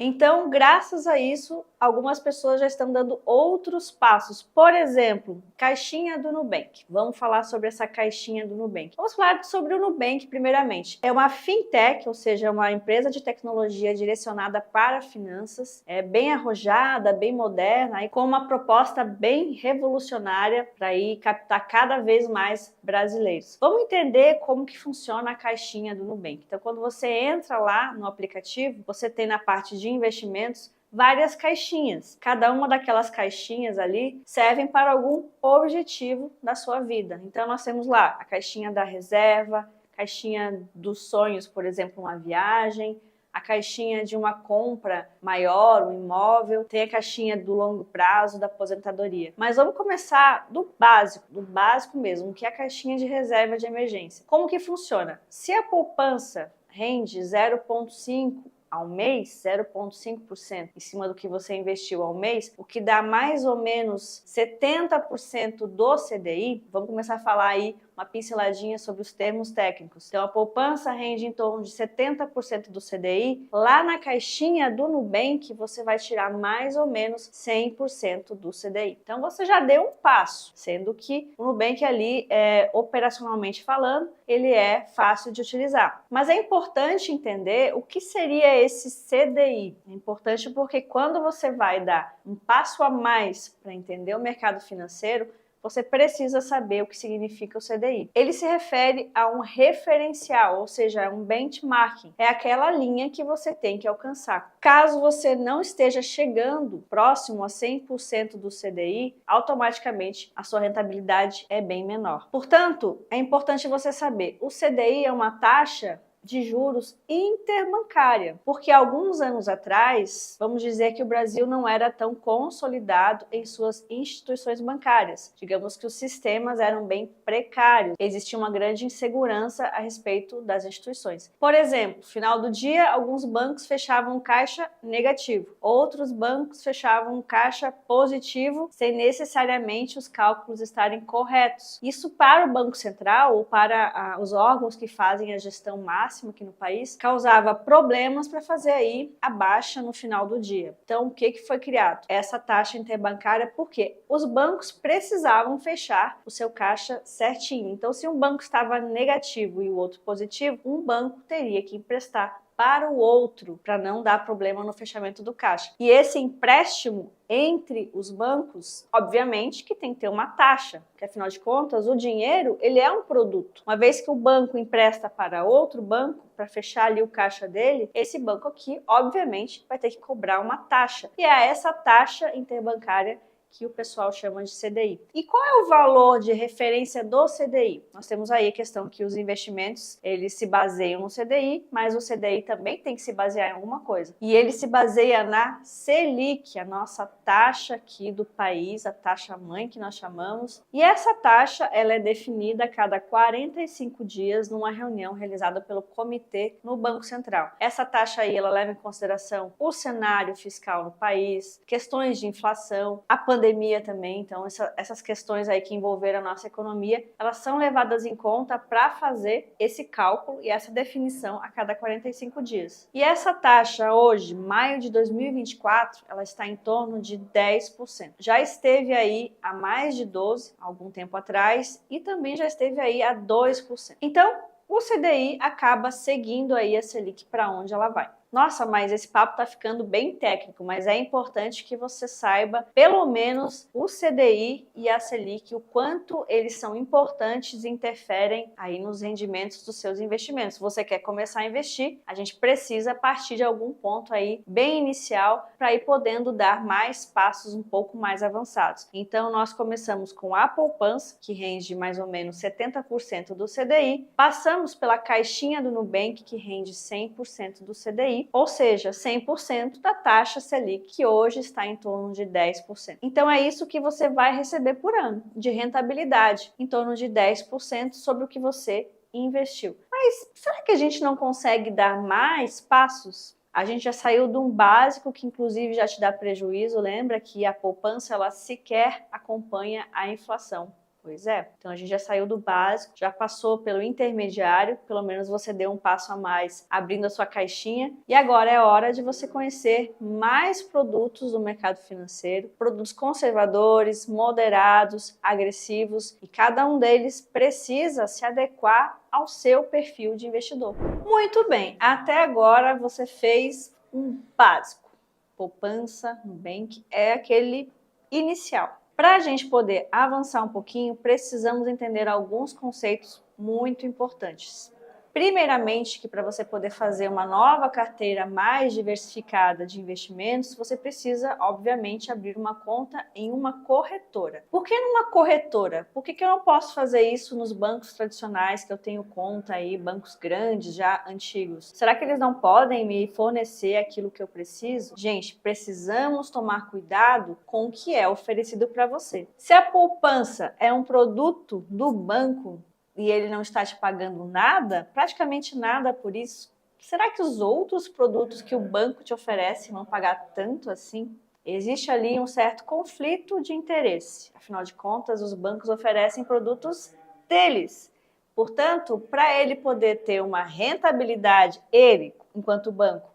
Então, graças a isso, algumas pessoas já estão dando outros passos. Por exemplo, caixinha do Nubank. Vamos falar sobre essa caixinha do Nubank. Vamos falar sobre o Nubank primeiramente. É uma fintech, ou seja, uma empresa de tecnologia direcionada para finanças. É bem arrojada, bem moderna e com uma proposta bem revolucionária para ir captar cada vez mais brasileiros. Vamos entender como que funciona a caixinha do Nubank. Então, quando você entra lá no aplicativo, você tem na parte de investimentos várias caixinhas. Cada uma daquelas caixinhas ali servem para algum objetivo da sua vida. Então nós temos lá a caixinha da reserva, caixinha dos sonhos, por exemplo, uma viagem, a caixinha de uma compra maior, um imóvel, tem a caixinha do longo prazo, da aposentadoria. Mas vamos começar do básico mesmo, que é a caixinha de reserva de emergência. Como que funciona? Se a poupança rende 0,5 ao mês, 0,5% em cima do que você investiu ao mês, o que dá mais ou menos 70% do CDI, vamos começar a falar aí uma pinceladinha sobre os termos técnicos. Então, a poupança rende em torno de 70% do CDI. Lá na caixinha do Nubank, você vai tirar mais ou menos 100% do CDI. Então, você já deu um passo, sendo que o Nubank ali, operacionalmente falando, ele é fácil de utilizar. Mas é importante entender o que seria esse CDI. É importante porque quando você vai dar um passo a mais para entender o mercado financeiro, você precisa saber o que significa o CDI. Ele se refere a um referencial, ou seja, um benchmarking. É aquela linha que você tem que alcançar. Caso você não esteja chegando próximo a 100% do CDI, automaticamente a sua rentabilidade é bem menor. Portanto, é importante você saber, o CDI é uma taxa de juros interbancária, porque alguns anos atrás, vamos dizer que o Brasil não era tão consolidado em suas instituições bancárias. Digamos que os sistemas eram bem precários, existia uma grande insegurança a respeito das instituições. Por exemplo, no final do dia, alguns bancos fechavam caixa negativo, outros bancos fechavam caixa positivo, sem necessariamente os cálculos estarem corretos. Isso para o Banco Central ou para os órgãos que fazem a gestão máxima aqui no país, causava problemas para fazer aí a baixa no final do dia. Então, o que foi criado? Essa taxa interbancária, porque os bancos precisavam fechar o seu caixa certinho. Então, se um banco estava negativo e o outro positivo, um banco teria que emprestar para o outro, para não dar problema no fechamento do caixa. E esse empréstimo entre os bancos, obviamente que tem que ter uma taxa, porque afinal de contas o dinheiro ele é um produto. Uma vez que o banco empresta para outro banco, para fechar ali o caixa dele, esse banco aqui, obviamente, vai ter que cobrar uma taxa. E é essa taxa interbancária que o pessoal chama de CDI. E qual é o valor de referência do CDI? Nós temos aí a questão que os investimentos, eles se baseiam no CDI, mas o CDI também tem que se basear em alguma coisa. E ele se baseia na Selic, a nossa taxa aqui do país, a taxa mãe que nós chamamos. E essa taxa, ela é definida a cada 45 dias numa reunião realizada pelo comitê no Banco Central. Essa taxa aí, ela leva em consideração o cenário fiscal no país, questões de inflação, a pandemia também, então essas questões aí que envolveram a nossa economia, elas são levadas em conta para fazer esse cálculo e essa definição a cada 45 dias. E essa taxa hoje, maio de 2024, ela está em torno de 10%. Já esteve aí há mais de 12%, algum tempo atrás, e também já esteve aí a 2%. Então, o CDI acaba seguindo aí a Selic para onde ela vai. Nossa, mas esse papo tá ficando bem técnico, mas é importante que você saiba pelo menos o CDI e a Selic, o quanto eles são importantes e interferem aí nos rendimentos dos seus investimentos. Se você quer começar a investir, a gente precisa partir de algum ponto aí bem inicial para ir podendo dar mais passos um pouco mais avançados. Então nós começamos com a poupança, que rende mais ou menos 70% do CDI, passamos pela caixinha do Nubank, que rende 100% do CDI, ou seja, 100% da taxa Selic, que hoje está em torno de 10%. Então é isso que você vai receber por ano, de rentabilidade, em torno de 10% sobre o que você investiu. Mas será que a gente não consegue dar mais passos? A gente já saiu de um básico que inclusive já te dá prejuízo, lembra que a poupança ela sequer acompanha a inflação. Pois é, então a gente já saiu do básico, já passou pelo intermediário, pelo menos você deu um passo a mais abrindo a sua caixinha, e agora é hora de você conhecer mais produtos do mercado financeiro, produtos conservadores, moderados, agressivos, e cada um deles precisa se adequar ao seu perfil de investidor. Muito bem, até agora você fez um básico. Poupança, Nubank é aquele inicial. Para a gente poder avançar um pouquinho, precisamos entender alguns conceitos muito importantes. Primeiramente, que para você poder fazer uma nova carteira mais diversificada de investimentos, você precisa, obviamente, abrir uma conta em uma corretora. Por que numa corretora? Por que eu não posso fazer isso nos bancos tradicionais que eu tenho conta aí, bancos grandes, já antigos? Será que eles não podem me fornecer aquilo que eu preciso? Gente, precisamos tomar cuidado com o que é oferecido para você. Se a poupança é um produto do banco, e ele não está te pagando nada, praticamente nada por isso, será que os outros produtos que o banco te oferece vão pagar tanto assim? Existe ali um certo conflito de interesse. Afinal de contas, os bancos oferecem produtos deles. Portanto, para ele poder ter uma rentabilidade, ele, enquanto banco,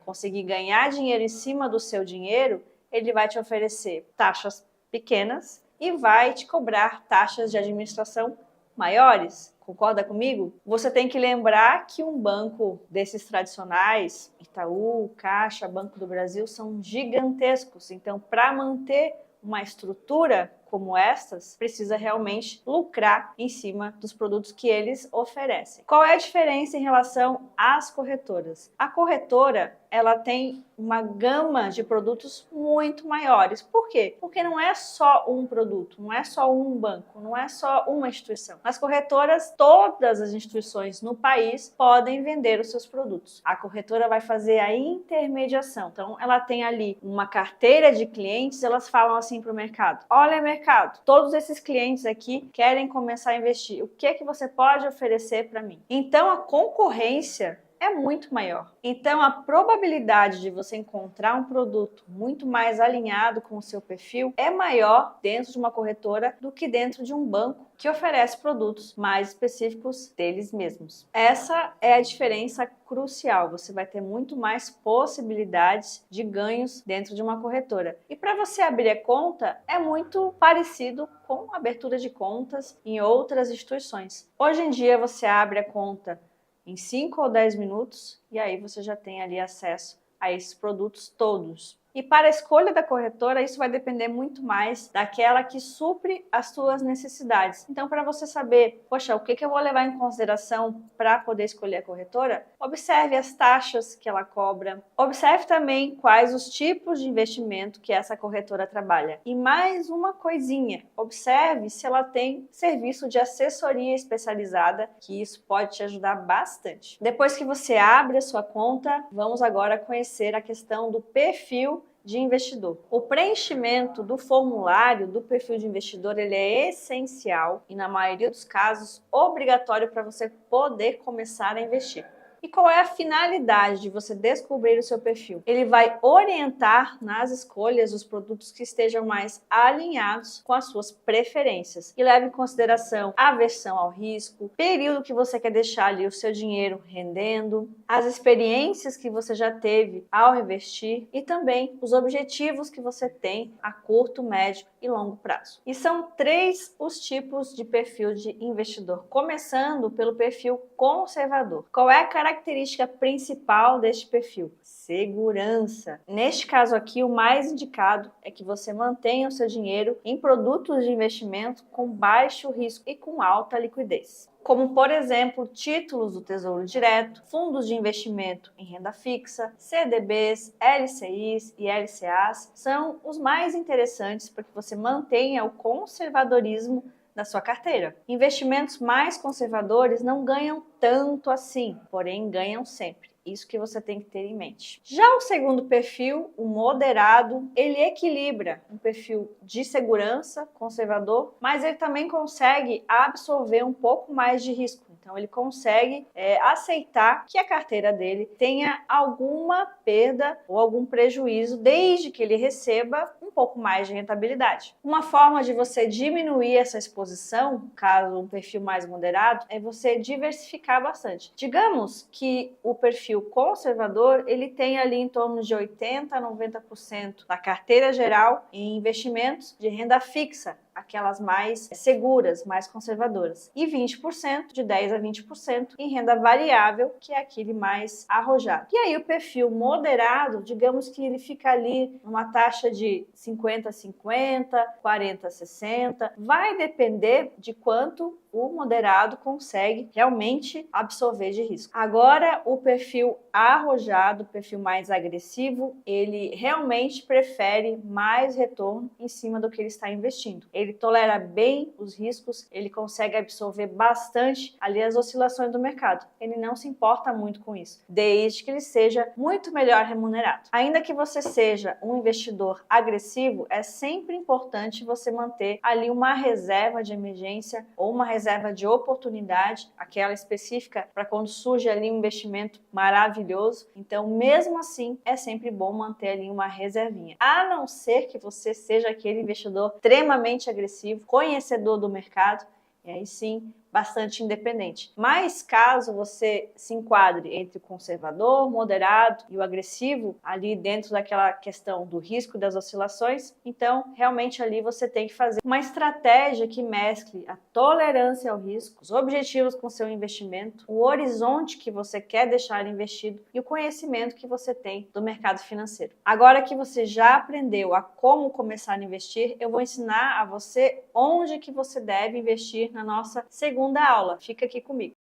conseguir ganhar dinheiro em cima do seu dinheiro, ele vai te oferecer taxas pequenas e vai te cobrar taxas de administração maiores. Concorda comigo? Você tem que lembrar que um banco desses tradicionais, Itaú, Caixa, Banco do Brasil, são gigantescos. Então, para manter uma estrutura como estas, precisa realmente lucrar em cima dos produtos que eles oferecem. Qual é a diferença em relação às corretoras? A corretora, ela tem uma gama de produtos muito maiores. Por quê? Porque não é só um produto, não é só um banco, não é só uma instituição. Nas corretoras, todas as instituições no país podem vender os seus produtos. A corretora vai fazer a intermediação. Então, ela tem ali uma carteira de clientes, elas falam assim para o mercado: olha, mercado, todos esses clientes aqui querem começar a investir. O que é que você pode oferecer para mim? Então, a concorrência é muito maior. Então, a probabilidade de você encontrar um produto muito mais alinhado com o seu perfil é maior dentro de uma corretora do que dentro de um banco que oferece produtos mais específicos deles mesmos. Essa é a diferença crucial. Você vai ter muito mais possibilidades de ganhos dentro de uma corretora. E para você abrir a conta, é muito parecido com a abertura de contas em outras instituições. Hoje em dia, você abre a conta em 5 ou 10 minutos e aí você já tem ali acesso a esses produtos todos. E para a escolha da corretora, isso vai depender muito mais daquela que supre as suas necessidades. Então, para você saber, poxa, o que eu vou levar em consideração para poder escolher a corretora, observe as taxas que ela cobra, observe também quais os tipos de investimento que essa corretora trabalha. E mais uma coisinha, observe se ela tem serviço de assessoria especializada, que isso pode te ajudar bastante. Depois que você abre a sua conta, vamos agora conhecer a questão do perfil de investidor. O preenchimento do formulário do perfil de investidor, ele é essencial e, na maioria dos casos, obrigatório para você poder começar a investir. E qual é a finalidade de você descobrir o seu perfil? Ele vai orientar nas escolhas os produtos que estejam mais alinhados com as suas preferências e leve em consideração a aversão ao risco, período que você quer deixar ali o seu dinheiro rendendo, as experiências que você já teve ao investir e também os objetivos que você tem a curto, médio e longo prazo. E são 3 os tipos de perfil de investidor, começando pelo perfil conservador. Qual é a característica principal deste perfil? Segurança. Neste caso aqui, o mais indicado é que você mantenha o seu dinheiro em produtos de investimento com baixo risco e com alta liquidez, como, por exemplo, títulos do Tesouro Direto, fundos de investimento em renda fixa, CDBs, LCIs e LCAs são os mais interessantes para que você mantenha o conservadorismo da sua carteira. Investimentos mais conservadores não ganham tanto assim, porém ganham sempre. Isso que você tem que ter em mente. Já o segundo perfil, o moderado, ele equilibra um perfil de segurança, conservador, mas ele também consegue absorver um pouco mais de risco. Então ele consegue aceitar que a carteira dele tenha alguma perda ou algum prejuízo, desde que ele receba um pouco mais de rentabilidade. Uma forma de você diminuir essa exposição, caso um perfil mais moderado, é você diversificar bastante. Digamos que o perfil conservador, ele tem ali em torno de 80 a 90% da carteira geral em investimentos de renda fixa, aquelas mais seguras, mais conservadoras, e 20%, de 10 a 20%, em renda variável, que é aquele mais arrojado. E aí o perfil moderado, digamos que ele fica ali numa taxa de 50 a 50, 40 a 60, vai depender de quanto o moderado consegue realmente absorver de risco. Agora, o perfil arrojado, o perfil mais agressivo, ele realmente prefere mais retorno em cima do que ele está investindo. Ele tolera bem os riscos, ele consegue absorver bastante ali as oscilações do mercado. Ele não se importa muito com isso, desde que ele seja muito melhor remunerado. Ainda que você seja um investidor agressivo, é sempre importante você manter ali uma reserva de emergência ou uma reserva de oportunidade, aquela específica para quando surge ali um investimento maravilhoso. Então, mesmo assim, é sempre bom manter ali uma reservinha. A não ser que você seja aquele investidor extremamente agressivo, conhecedor do mercado, e aí sim, bastante independente. Mas caso você se enquadre entre o conservador, moderado e o agressivo, ali dentro daquela questão do risco das oscilações, então realmente ali você tem que fazer uma estratégia que mescle a tolerância ao risco, os objetivos com seu investimento, o horizonte que você quer deixar investido e o conhecimento que você tem do mercado financeiro. Agora que você já aprendeu a como começar a investir, eu vou ensinar a você onde que você deve investir na nossa segunda aula. Fica aqui comigo.